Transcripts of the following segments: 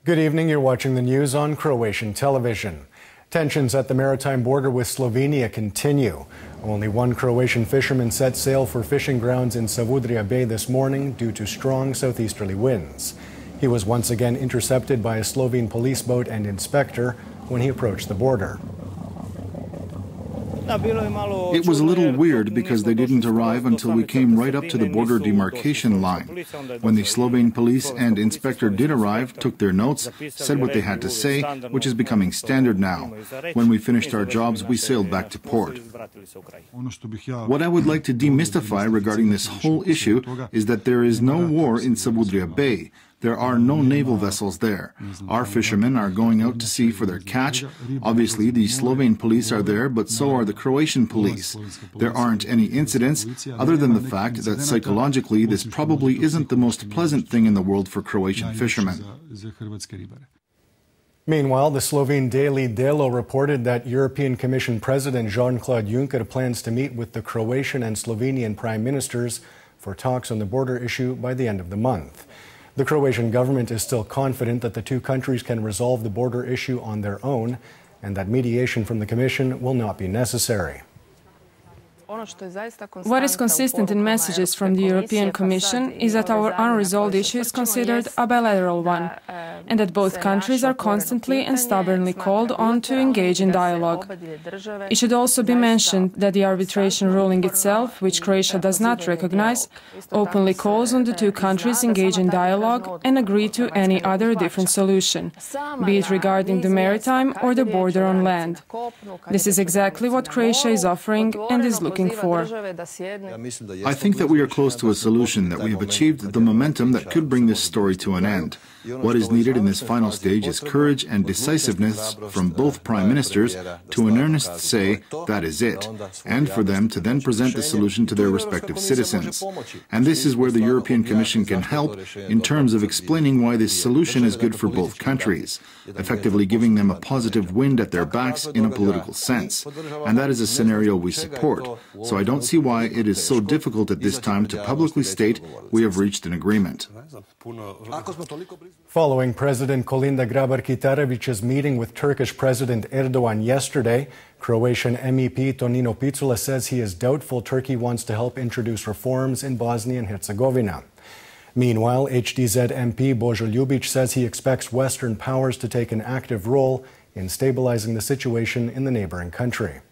Good evening. You're watching the news on Croatian television. Tensions at the maritime border with Slovenia continue. Only one Croatian fisherman set sail for fishing grounds in Savudrija Bay this morning due to strong southeasterly winds. He was once again intercepted by a Slovene police boat and inspector when he approached the border. It was a little weird because they didn't arrive until we came right up to the border demarcation line. When the Slovene police and inspector did arrive, took their notes, said what they had to say, which is becoming standard now. When we finished our jobs, we sailed back to port. What I would like to demystify regarding this whole issue is that there is no war in Savudrija Bay. There are no naval vessels there. Our fishermen are going out to sea for their catch. Obviously, the Slovene police are there, but so are the Croatian police. There aren't any incidents, other than the fact that psychologically this probably isn't the most pleasant thing in the world for Croatian fishermen. Meanwhile, the Slovene daily Delo reported that European Commission President Jean-Claude Juncker plans to meet with the Croatian and Slovenian prime ministers for talks on the border issue by the end of the month. The Croatian government is still confident that the two countries can resolve the border issue on their own and that mediation from the Commission will not be necessary. What is consistent in messages from the European Commission is that our unresolved issue is considered a bilateral one, and that both countries are constantly and stubbornly called on to engage in dialogue. It should also be mentioned that the arbitration ruling itself, which Croatia does not recognize, openly calls on the two countries engage in dialogue and agree to any other different solution, be it regarding the maritime or the border on land. This is exactly what Croatia is offering and is looking for. I think that we are close to a solution, that we have achieved the momentum that could bring this story to an end. What is needed in this final stage is courage and decisiveness from both prime ministers to in earnest say, that is it, and for them to then present the solution to their respective citizens. And this is where the European Commission can help in terms of explaining why this solution is good for both countries, effectively giving them a positive wind at their backs in a political sense. And that is a scenario we support. So I don't see why it is so difficult at this time to publicly state we have reached an agreement. Following President Kolinda Grabar-Kitarović's meeting with Turkish President Erdogan yesterday, Croatian MEP Tonino Picula says he is doubtful Turkey wants to help introduce reforms in Bosnia and Herzegovina. Meanwhile, HDZ MP Božo Ljubić says he expects Western powers to take an active role in stabilizing the situation in the neighboring country.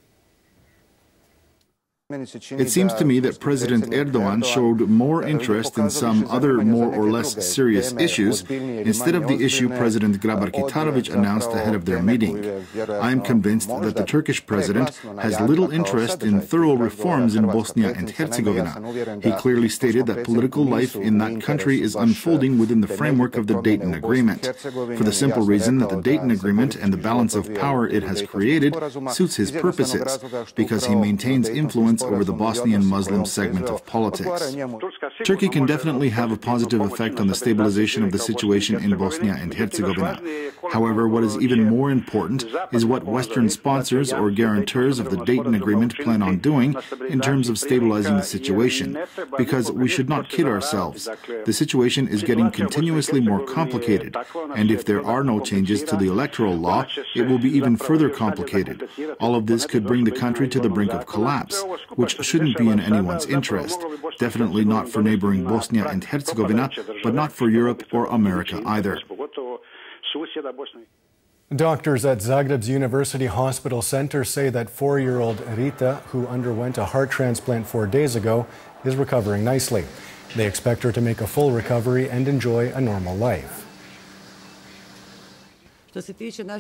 It seems to me that President Erdogan showed more interest in some other more or less serious issues instead of the issue President Grabar-Kitarović announced ahead of their meeting. I am convinced that the Turkish president has little interest in thorough reforms in Bosnia and Herzegovina. He clearly stated that political life in that country is unfolding within the framework of the Dayton Agreement, for the simple reason that the Dayton Agreement and the balance of power it has created suits his purposes, because he maintains influence over the Bosnian Muslim segment of politics. Turkey can definitely have a positive effect on the stabilization of the situation in Bosnia and Herzegovina. However, what is even more important is what Western sponsors or guarantors of the Dayton Agreement plan on doing in terms of stabilizing the situation, because we should not kid ourselves. The situation is getting continuously more complicated, and if there are no changes to the electoral law, it will be even further complicated. All of this could bring the country to the brink of collapse, which shouldn't be in anyone's interest, definitely not for neighboring Bosnia and Herzegovina, but not for Europe or America either. Doctors at Zagreb's University Hospital Center say that 4-year-old Rita, who underwent a heart transplant 4 days ago, is recovering nicely. They expect her to make a full recovery and enjoy a normal life.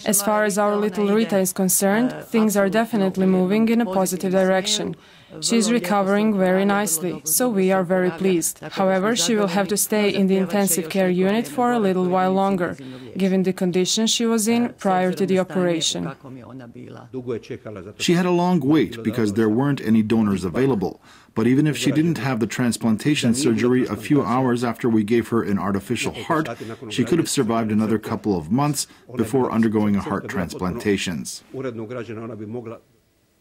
As far as our little Rita is concerned, things are definitely moving in a positive direction. She is recovering very nicely, so we are very pleased. However, she will have to stay in the intensive care unit for a little while longer, given the condition she was in prior to the operation. She had a long wait because there weren't any donors available. But even if she didn't have the transplantation surgery a few hours after we gave her an artificial heart, she could have survived another couple of months before undergoing a heart transplantation.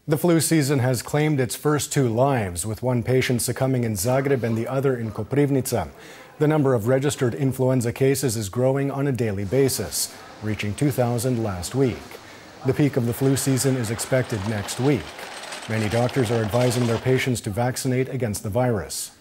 The flu season has claimed its first 2 lives, with one patient succumbing in Zagreb and the other in Koprivnica. The number of registered influenza cases is growing on a daily basis, reaching 2,000 last week. The peak of the flu season is expected next week. Many doctors are advising their patients to vaccinate against the virus.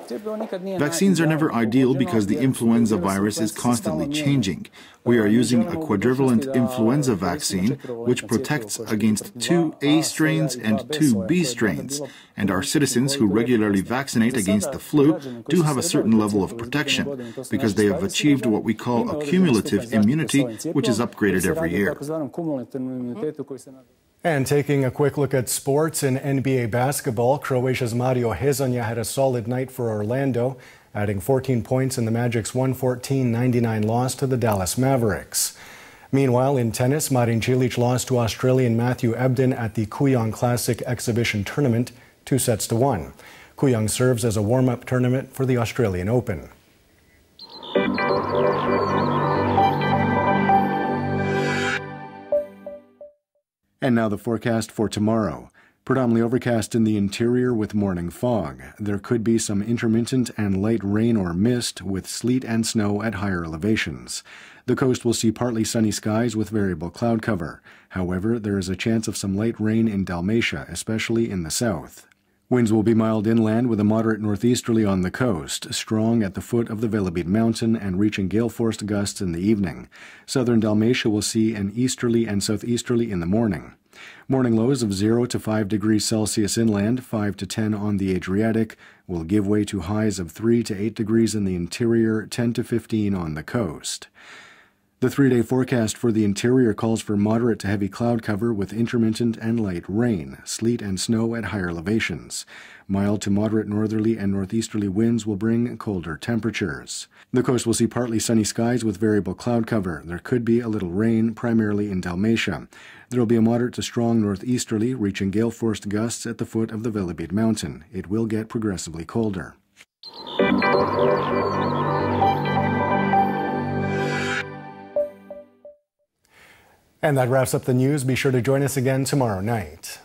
Vaccines are never ideal because the influenza virus is constantly changing. We are using a quadrivalent influenza vaccine, which protects against 2 A strains and 2 B strains. And our citizens who regularly vaccinate against the flu do have a certain level of protection, because they have achieved what we call a cumulative immunity, which is upgraded every year. And taking a quick look at sports in NBA basketball, Croatia's Mario Hezonja had a solid night for Orlando, adding 14 points in the Magic's 114-99 loss to the Dallas Mavericks. Meanwhile, in tennis, Marin Cilic lost to Australian Matthew Ebden at the Kooyong Classic Exhibition Tournament, 2-1. Kooyong serves as a warm-up tournament for the Australian Open. And now the forecast for tomorrow. Predominantly overcast in the interior with morning fog. There could be some intermittent and light rain or mist with sleet and snow at higher elevations. The coast will see partly sunny skies with variable cloud cover. However, there is a chance of some light rain in Dalmatia, especially in the south. Winds will be mild inland with a moderate northeasterly on the coast, strong at the foot of the Velebit mountain and reaching gale-force gusts in the evening. Southern Dalmatia will see an easterly and southeasterly in the morning. Morning lows of 0 to 5 degrees Celsius inland, 5 to 10 on the Adriatic, will give way to highs of 3 to 8 degrees in the interior, 10 to 15 on the coast. The 3-day forecast for the interior calls for moderate to heavy cloud cover with intermittent and light rain, sleet and snow at higher elevations. Mild to moderate northerly and northeasterly winds will bring colder temperatures. The coast will see partly sunny skies with variable cloud cover. There could be a little rain, primarily in Dalmatia. There will be a moderate to strong northeasterly, reaching gale-force gusts at the foot of the Velebit mountain. It will get progressively colder. And that wraps up the news. Be sure to join us again tomorrow night.